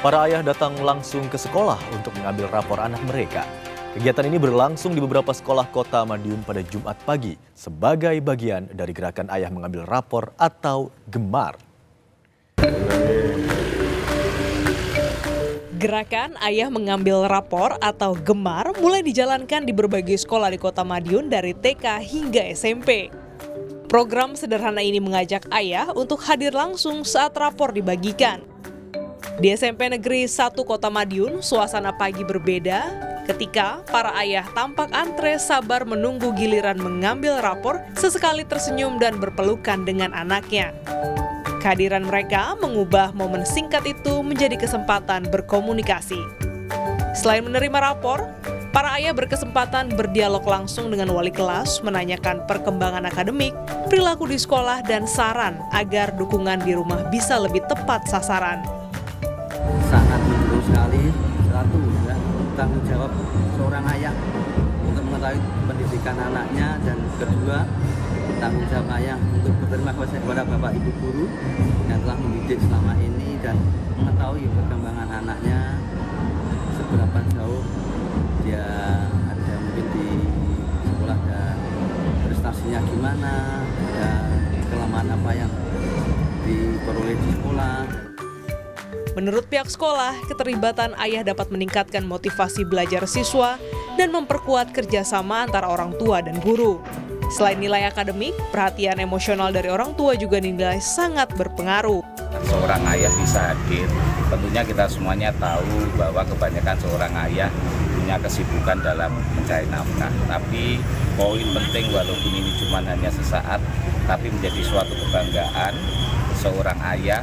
Para ayah datang langsung ke sekolah untuk mengambil rapor anak mereka. Kegiatan ini berlangsung di beberapa sekolah kota Madiun pada Jumat pagi sebagai bagian dari gerakan ayah mengambil rapor atau Gemar. Gerakan Ayah Mengambil Rapor atau Gemar mulai dijalankan di berbagai sekolah di Kota Madiun dari TK hingga SMP. Program sederhana ini mengajak ayah untuk hadir langsung saat rapor dibagikan. Di SMP Negeri 1 Kota Madiun, suasana pagi berbeda ketika para ayah tampak antre sabar menunggu giliran mengambil rapor, sesekali tersenyum dan berpelukan dengan anaknya. Kehadiran mereka mengubah momen singkat itu menjadi kesempatan berkomunikasi. Selain menerima rapor, para ayah berkesempatan berdialog langsung dengan wali kelas, menanyakan perkembangan akademik, perilaku di sekolah, dan saran agar dukungan di rumah bisa lebih tepat sasaran. Sangat mendukung sekali, satu ya, tanggung jawab seorang ayah untuk mengetahui pendidikan anaknya, dan kedua tanggung jawab ayah untuk berterima kasih kepada Bapak Ibu guru yang telah mendidik selama ini dan mengetahui perkembangan anaknya, seberapa jauh dia ada mungkin di sekolah dan prestasinya gimana, dan kelemahan apa yang diperoleh di sekolah. Menurut pihak sekolah, keterlibatan ayah dapat meningkatkan motivasi belajar siswa dan memperkuat kerjasama antara orang tua dan guru. Selain nilai akademik, perhatian emosional dari orang tua juga dinilai sangat berpengaruh. Seorang ayah bisa hadir, tentunya kita semuanya tahu bahwa kebanyakan seorang ayah punya kesibukan dalam mencari nafkah. Tapi poin penting walaupun ini cuma hanya sesaat, tapi menjadi suatu kebanggaan seorang ayah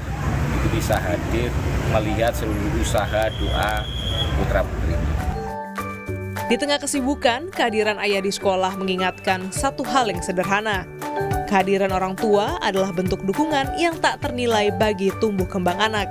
itu bisa hadir melihat seluruh usaha doa putra-putrinya. Di tengah kesibukan, kehadiran ayah di sekolah mengingatkan satu hal yang sederhana. Kehadiran orang tua adalah bentuk dukungan yang tak ternilai bagi tumbuh kembang anak.